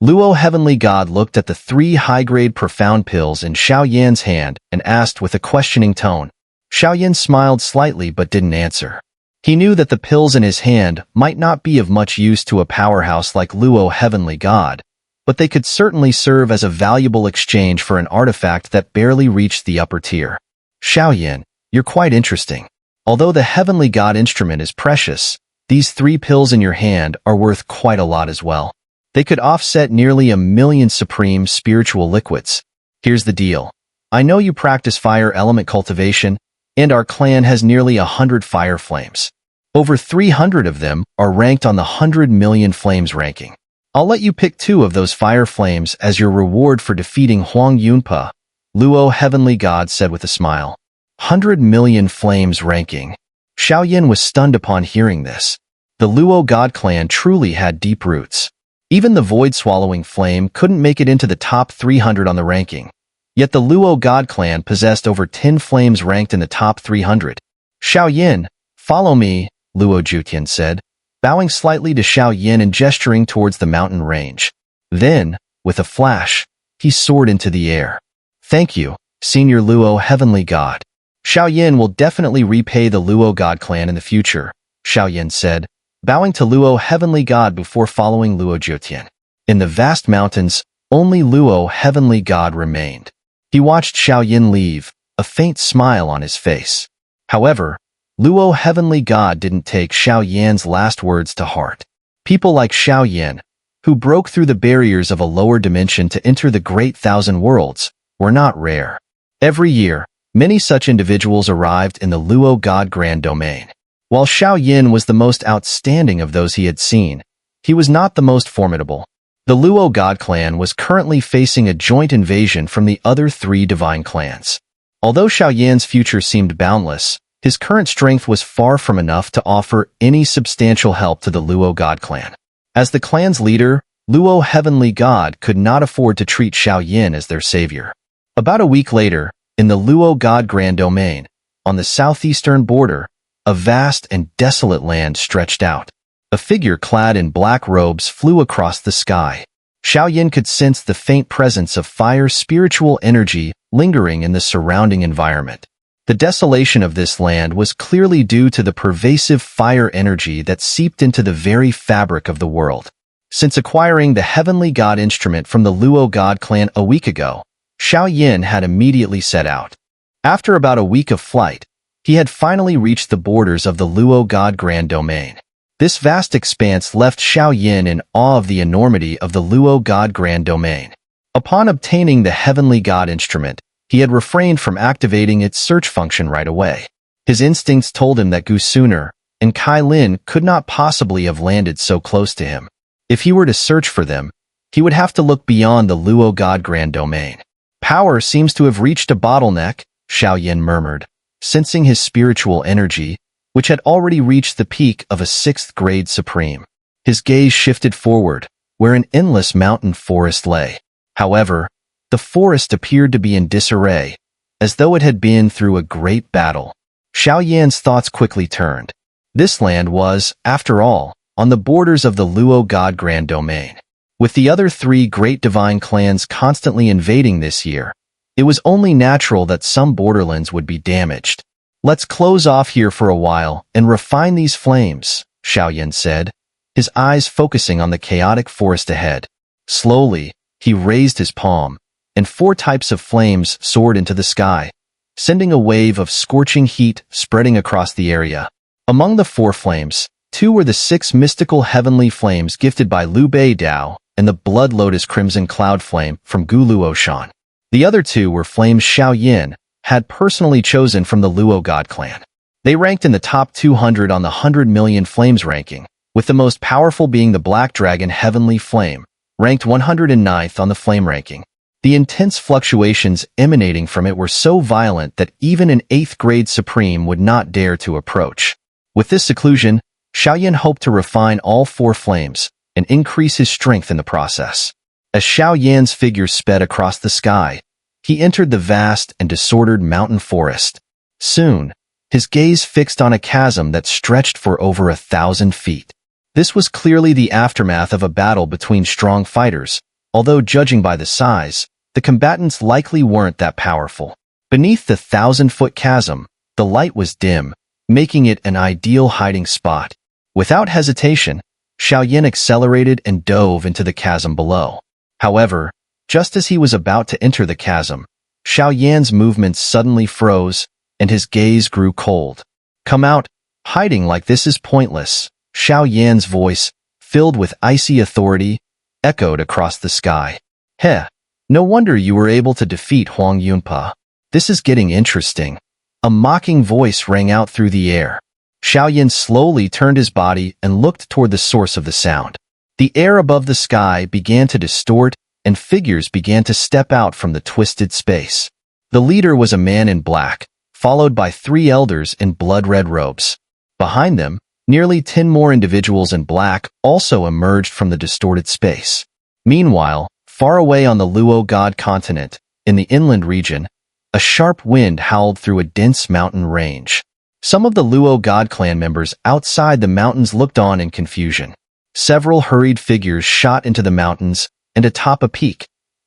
Luo Heavenly God looked at the 3 high-grade profound pills in Xiao Yan's hand and asked with a questioning tone. Xiao Yan smiled slightly but didn't answer. He knew that the pills in his hand might not be of much use to a powerhouse like Luo Heavenly God, but they could certainly serve as a valuable exchange for an artifact that barely reached the upper tier. Xiao Yan, you're quite interesting. Although the Heavenly God instrument is precious, these 3 pills in your hand are worth quite a lot as well. They could offset nearly 1 million supreme spiritual liquids. Here's the deal. I know you practice fire element cultivation, and our clan has nearly 100 fire flames. Over 300 of them are ranked on the 100 million flames ranking. I'll let you pick 2 of those fire flames as your reward for defeating Huang Yunpa, Luo Heavenly God said with a smile. 100 million flames ranking. Xiao Yan was stunned upon hearing this. The Luo God clan truly had deep roots. Even the void-swallowing flame couldn't make it into the top 300 on the ranking. Yet the Luo God clan possessed over 10 flames ranked in the top 300. Xiao Yan, follow me, Luo Jiutian said, bowing slightly to Xiao Yan and gesturing towards the mountain range. Then, with a flash, he soared into the air. Thank you, Senior Luo Heavenly God. Xiao Yan will definitely repay the Luo God clan in the future, Xiao Yan said, bowing to Luo Heavenly God before following Luo Jiutian. In the vast mountains, only Luo Heavenly God remained. He watched Xiao Yan leave, a faint smile on his face. However, Luo Heavenly God didn't take Xiao Yan's last words to heart. People like Xiao Yan, who broke through the barriers of a lower dimension to enter the Great Thousand Worlds, were not rare. Every year, many such individuals arrived in the Luo God Grand Domain. While Xiao Yan was the most outstanding of those he had seen, he was not the most formidable. The Luo God clan was currently facing a joint invasion from the other 3 divine clans. Although Xiao Yan's future seemed boundless, his current strength was far from enough to offer any substantial help to the Luo God clan. As the clan's leader, Luo Heavenly God could not afford to treat Xiao Yan as their savior. About a week later, In the Luo God Grand Domain, on the southeastern border, a vast and desolate land stretched out. A figure clad in black robes flew across the sky. Xiao Yan could sense the faint presence of fire spiritual energy lingering in the surrounding environment. The desolation of this land was clearly due to the pervasive fire energy that seeped into the very fabric of the world. Since acquiring the Heavenly God instrument from the Luo God Clan a week ago, Xiao Yan had immediately set out. After about a week of flight, he had finally reached the borders of the Luo God Grand Domain. This vast expanse left Xiao Yan in awe of the enormity of the Luo God Grand Domain. Upon obtaining the Heavenly God instrument, he had refrained from activating its search function right away. His instincts told him that Gu Xun'er and Kai Lin could not possibly have landed so close to him. If he were to search for them, he would have to look beyond the Luo God Grand Domain. Power seems to have reached a bottleneck, Xiao Yan murmured, sensing his spiritual energy, which had already reached the peak of a 6th grade supreme. His gaze shifted forward, where an endless mountain forest lay. However, the forest appeared to be in disarray, as though it had been through a great battle. Xiao Yan's thoughts quickly turned. This land was, after all, on the borders of the Luo God Grand Domain. With the other 3 great divine clans constantly invading this year, it was only natural that some borderlands would be damaged. "Let's close off here for a while and refine these flames," Xiao Yan said, his eyes focusing on the chaotic forest ahead. Slowly, he raised his palm, and 4 types of flames soared into the sky, sending a wave of scorching heat spreading across the area. Among the 4 flames, 2 were the 6 mystical heavenly flames gifted by Luo Dao and the Blood Lotus Crimson Cloud Flame from Gu Xun'er. The other 2 were flames Xiao Yan had personally chosen from the Luo God Clan. They ranked in the top 200 on the 100 million flames ranking, with the most powerful being the Black Dragon Heavenly Flame, ranked 109th on the flame ranking. The intense fluctuations emanating from it were so violent that even an 8th grade supreme would not dare to approach. With this seclusion, Xiao Yan hoped to refine all 4 flames and increase his strength in the process. As Xiao Yan's figure sped across the sky, he entered the vast and disordered mountain forest. Soon, his gaze fixed on a chasm that stretched for over 1,000 feet. This was clearly the aftermath of a battle between strong fighters, although judging by the size, the combatants likely weren't that powerful. Beneath the 1,000-foot chasm, the light was dim, making it an ideal hiding spot. Without hesitation, Xiao Yan accelerated and dove into the chasm below. However, just as he was about to enter the chasm, Xiao Yan's movements suddenly froze, and his gaze grew cold. "Come out, hiding like this is pointless," Xiao Yan's voice, filled with icy authority, echoed across the sky. "Heh, no wonder you were able to defeat Huang Yunpa. This is getting interesting." A mocking voice rang out through the air. Xiao Yan slowly turned his body and looked toward the source of the sound. The air above the sky began to distort, and figures began to step out from the twisted space. The leader was a man in black, followed by 3 elders in blood-red robes. Behind them, nearly 10 more individuals in black also emerged from the distorted space. Meanwhile, far away on the Luo God continent, in the inland region, a sharp wind howled through a dense mountain range. Some of the Luo God clan members outside the mountains looked on in confusion. Several hurried figures shot into the mountains, and atop a peak,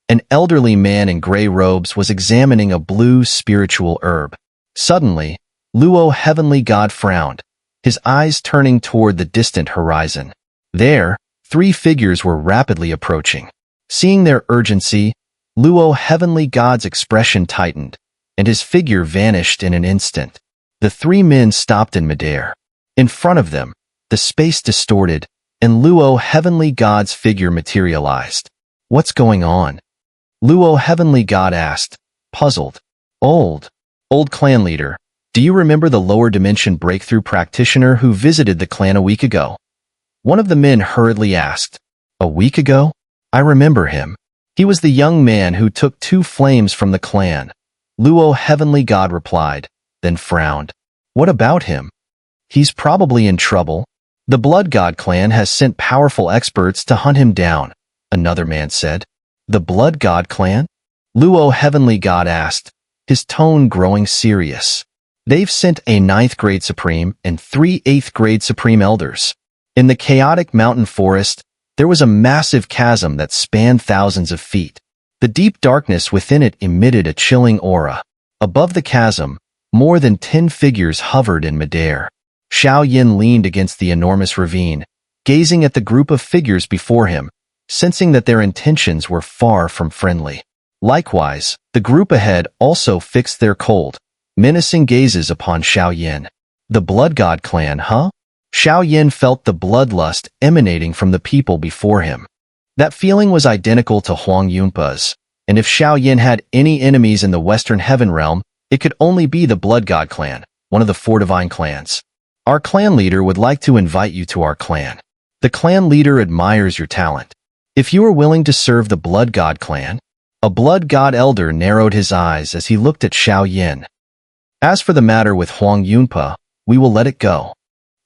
an elderly man in gray robes was examining a blue spiritual herb. Suddenly, Luo Heavenly God frowned, his eyes turning toward the distant horizon. There, 3 figures were rapidly approaching. Seeing their urgency, Luo Heavenly God's expression tightened, and his figure vanished in an instant. The 3 men stopped in midair. In front of them, the space distorted, and Luo Heavenly God's figure materialized. "What's going on?" Luo Heavenly God asked, puzzled. Old clan leader, do you remember the lower dimension breakthrough practitioner who visited the clan a week ago?" One of the men hurriedly asked. "A week ago? I remember him. He was the young man who took 2 flames from the clan," Luo Heavenly God replied, then frowned. "What about him?" "He's probably in trouble. The Blood God clan has sent powerful experts to hunt him down," another man said. "The Blood God clan?" Luo Heavenly God asked, his tone growing serious. They've sent a 9th grade supreme and 3 8th grade supreme elders. In the chaotic mountain forest, there was a massive chasm that spanned thousands of feet. The deep darkness within it emitted a chilling aura. Above the chasm, more than 10 figures hovered in midair. Xiao Yan leaned against the enormous ravine, gazing at the group of figures before him, sensing that their intentions were far from friendly. Likewise, the group ahead also fixed their cold, menacing gazes upon Xiao Yan. The Blood God Clan, huh? Xiao Yan felt the bloodlust emanating from the people before him. That feeling was identical to Huang Yunpa's, and if Xiao Yan had any enemies in the Western Heaven Realm, it could only be the Blood God Clan, one of the 4 divine clans. Our clan leader would like to invite you to our clan. The clan leader admires your talent. If you are willing to serve the Blood God Clan, a Blood God Elder narrowed his eyes as he looked at Xiao Yan. As for the matter with Huang Yunpa, we will let it go.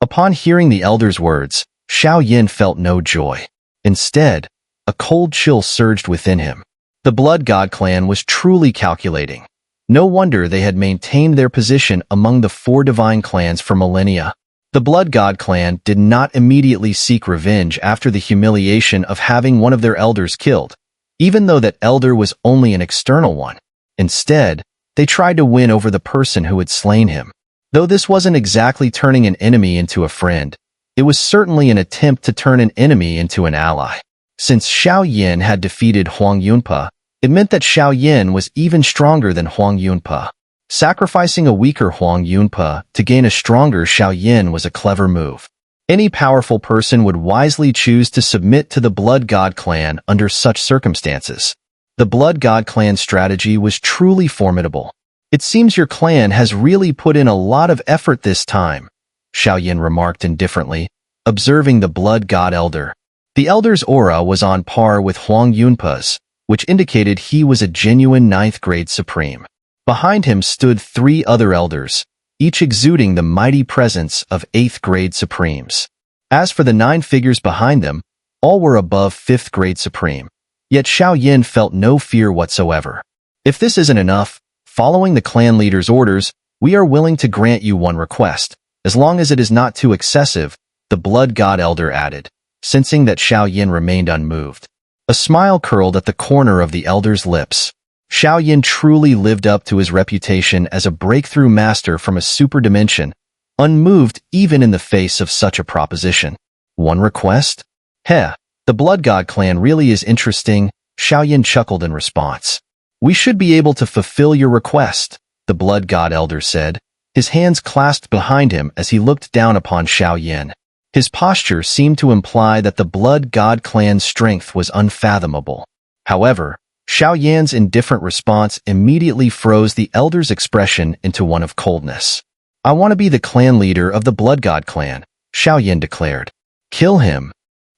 Upon hearing the elder's words, Xiao Yan felt no joy. Instead, a cold chill surged within him. The Blood God Clan was truly calculating. No wonder they had maintained their position among the 4 divine clans for millennia. The Blood God Clan did not immediately seek revenge after the humiliation of having one of their elders killed, even though that elder was only an external one. Instead, they tried to win over the person who had slain him. Though this wasn't exactly turning an enemy into a friend, it was certainly an attempt to turn an enemy into an ally. Since Xiao Yan had defeated Huang Yunpa, it meant that Xiao Yan was even stronger than Huang Yunpa. Sacrificing a weaker Huang Yunpa to gain a stronger Xiao Yan was a clever move. Any powerful person would wisely choose to submit to the Blood God Clan under such circumstances. The Blood God Clan strategy was truly formidable. It seems your clan has really put in a lot of effort this time, Xiao Yan remarked indifferently, observing the Blood God Elder. The elder's aura was on par with Huang Yunpa's, which indicated he was a genuine 9th grade supreme. Behind him stood 3 other elders, each exuding the mighty presence of 8th grade supremes. As for the 9 figures behind them, all were above 5th grade supreme. Yet Xiao Yan felt no fear whatsoever. If this isn't enough, following the clan leader's orders, we are willing to grant you one request, as long as it is not too excessive, the Blood God Elder added, sensing that Xiao Yan remained unmoved. A smile curled at the corner of the elder's lips. Xiao Yan truly lived up to his reputation as a breakthrough master from a super dimension, unmoved even in the face of such a proposition. One request? Heh, the Blood God Clan really is interesting, Xiao Yan chuckled in response. We should be able to fulfill your request, the Blood God Elder said, his hands clasped behind him as he looked down upon Xiao Yan. His posture seemed to imply that the Blood God Clan's strength was unfathomable. However, Xiao Yan's indifferent response immediately froze the elder's expression into one of coldness. I want to be the clan leader of the Blood God Clan, Xiao Yan declared. Kill him.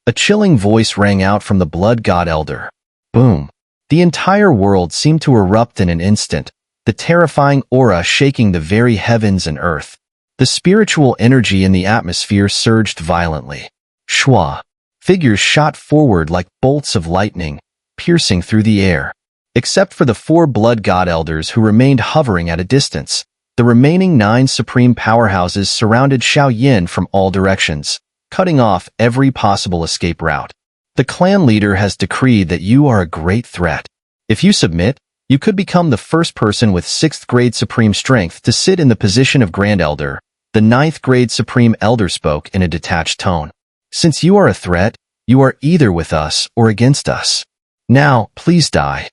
A chilling voice rang out from the Blood God Elder. Boom. The entire world seemed to erupt in an instant, the terrifying aura shaking the very heavens and earth. The spiritual energy in the atmosphere surged violently. Shwa. Figures shot forward like bolts of lightning, piercing through the air. Except for the 4 Blood God Elders who remained hovering at a distance, the remaining 9 supreme powerhouses surrounded Xiao Yan from all directions, cutting off every possible escape route. The clan leader has decreed that you are a great threat. If you submit, you could become the first person with 6th grade supreme strength to sit in the position of Grand Elder. The 9th grade supreme elder spoke in a detached tone. Since you are a threat, you are either with us or against us. Now, please die.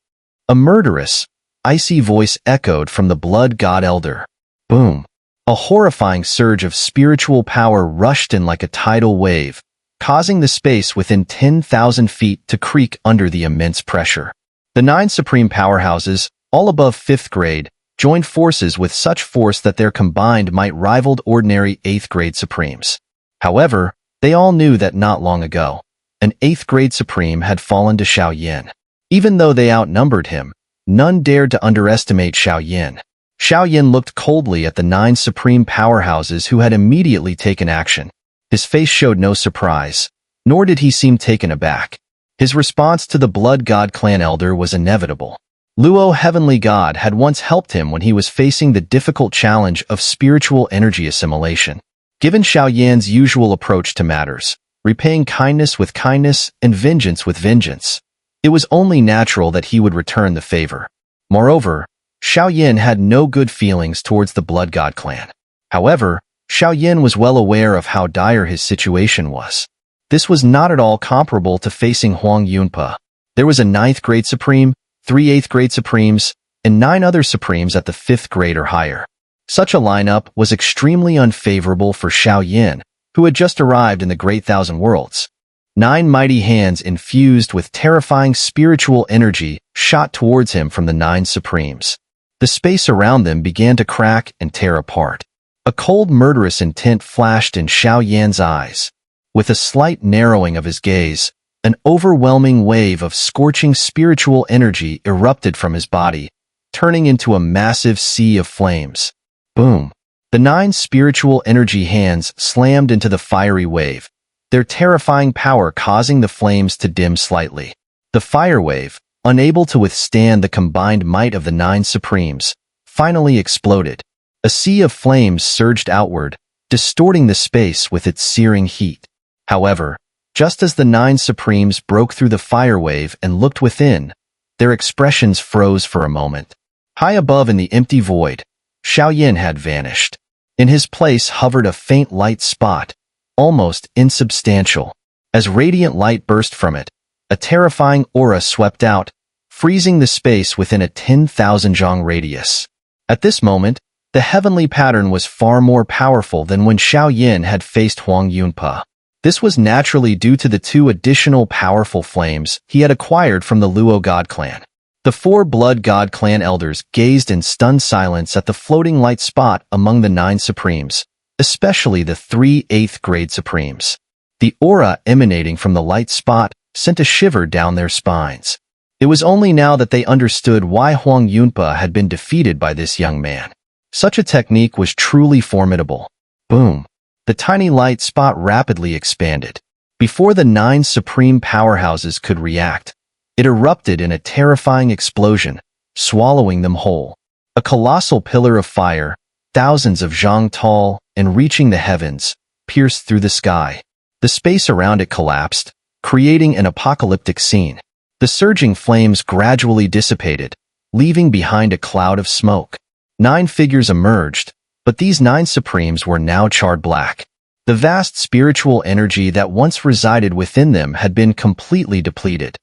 A murderous, icy voice echoed from the Blood God Elder. Boom. A horrifying surge of spiritual power rushed in like a tidal wave, causing the space within 10,000 feet to creak under the immense pressure. The 9 supreme powerhouses, all above 5th grade, joined forces with such force that their combined might rivaled ordinary 8th grade supremes. However, they all knew that not long ago, an 8th grade supreme had fallen to Xiao Yan. Even though they outnumbered him, none dared to underestimate Xiao Yan. Xiao Yan looked coldly at the 9 supreme powerhouses who had immediately taken action. His face showed no surprise, nor did he seem taken aback. His response to the Blood God Clan Elder was inevitable. Luo Heavenly God had once helped him when he was facing the difficult challenge of spiritual energy assimilation. Given Xiao Yan's usual approach to matters, repaying kindness with kindness and vengeance with vengeance, it was only natural that he would return the favor. Moreover, Xiao Yan had no good feelings towards the Blood God clan. However, Xiao Yan was well aware of how dire his situation was. This was not at all comparable to facing Huang Yunpa. There was a 9th grade supreme, 3 8th grade supremes, and 9 other supremes at the 5th grade or higher. Such a lineup was extremely unfavorable for Xiao Yan, who had just arrived in the Great Thousand Worlds. 9 mighty hands infused with terrifying spiritual energy shot towards him from the 9 supremes. The space around them began to crack and tear apart. A cold, murderous intent flashed in Xiao Yan's eyes. With a slight narrowing of his gaze, an overwhelming wave of scorching spiritual energy erupted from his body, turning into a massive sea of flames. Boom! The 9 spiritual energy hands slammed into the fiery wave, their terrifying power causing the flames to dim slightly. The fire wave, unable to withstand the combined might of the 9 supremes, finally exploded. A sea of flames surged outward, distorting the space with its searing heat. However, just as the 9 supremes broke through the fire wave and looked within, their expressions froze for a moment. High above in the empty void, Xiao Yan had vanished. In his place hovered a faint light spot, almost insubstantial. As radiant light burst from it, a terrifying aura swept out, freezing the space within a 10,000 zhang radius. At this moment, the heavenly pattern was far more powerful than when Xiao Yan had faced Huang Yunpa. This was naturally due to the 2 additional powerful flames he had acquired from the Luo God Clan. The 4 Blood God Clan elders gazed in stunned silence at the floating light spot among the 9 supremes, especially the 3 8th grade supremes. The aura emanating from the light spot sent a shiver down their spines. It was only now that they understood why Huang Yunpa had been defeated by this young man. Such a technique was truly formidable. Boom! The tiny light spot rapidly expanded. Before the 9 supreme powerhouses could react, it erupted in a terrifying explosion, swallowing them whole. A colossal pillar of fire, thousands of zhang tall and reaching the heavens, pierced through the sky. The space around it collapsed, creating an apocalyptic scene. The surging flames gradually dissipated, leaving behind a cloud of smoke. 9 figures emerged, but these 9 supremes were now charred black. The vast spiritual energy that once resided within them had been completely depleted.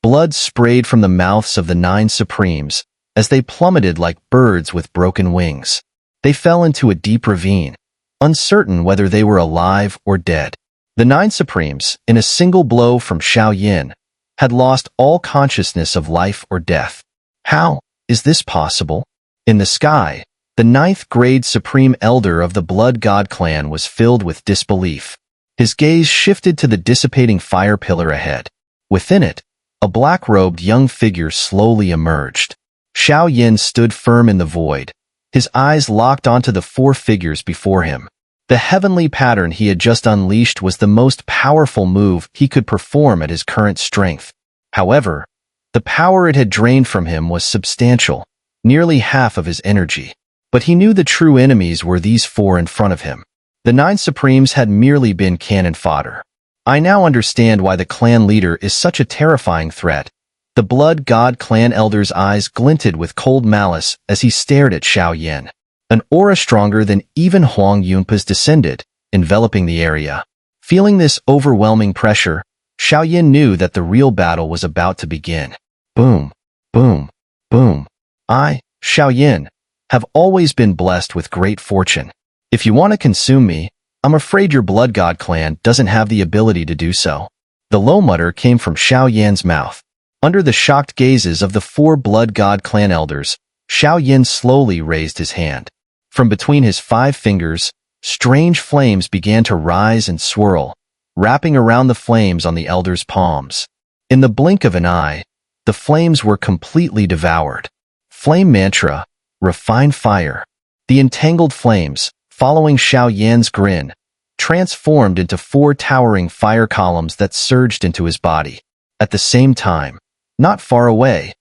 Blood sprayed from the mouths of the 9 supremes as they plummeted like birds with broken wings. They fell into a deep ravine, uncertain whether they were alive or dead. The 9 supremes, in a single blow from Xiao Yan, had lost all consciousness of life or death. How is this possible? In the sky, the 9th grade supreme elder of the Blood God clan was filled with disbelief. His gaze shifted to the dissipating fire pillar ahead. Within it, a black-robed young figure slowly emerged. Xiao Yan stood firm in the void, his eyes locked onto the 4 figures before him. The heavenly pattern he had just unleashed was the most powerful move he could perform at his current strength. However, the power it had drained from him was substantial, nearly half of his energy. But he knew the true enemies were these 4 in front of him. The 9 supremes had merely been cannon fodder. I now understand why the clan leader is such a terrifying threat. The Blood God clan elder's eyes glinted with cold malice as he stared at Xiao Yan. An aura stronger than even Huang Yunpa's descended, enveloping the area. Feeling this overwhelming pressure, Xiao Yan knew that the real battle was about to begin. Boom, boom, boom. I, Xiao Yan, have always been blessed with great fortune. If you want to consume me, I'm afraid your Blood God clan doesn't have the ability to do so. The low mutter came from Xiao Yan's mouth. Under the shocked gazes of the 4 Blood God clan elders, Xiao Yan slowly raised his hand. From between his 5 fingers, strange flames began to rise and swirl, wrapping around the flames on the elder's palms. In the blink of an eye, the flames were completely devoured. Flame mantra, refine fire. The entangled flames, following Xiao Yan's grin, transformed into 4 towering fire columns that surged into his body. At the same time, not far away,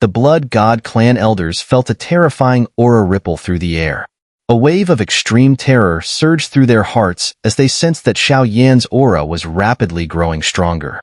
the Blood God Clan elders felt a terrifying aura ripple through the air. A wave of extreme terror surged through their hearts as they sensed that Xiao Yan's aura was rapidly growing stronger.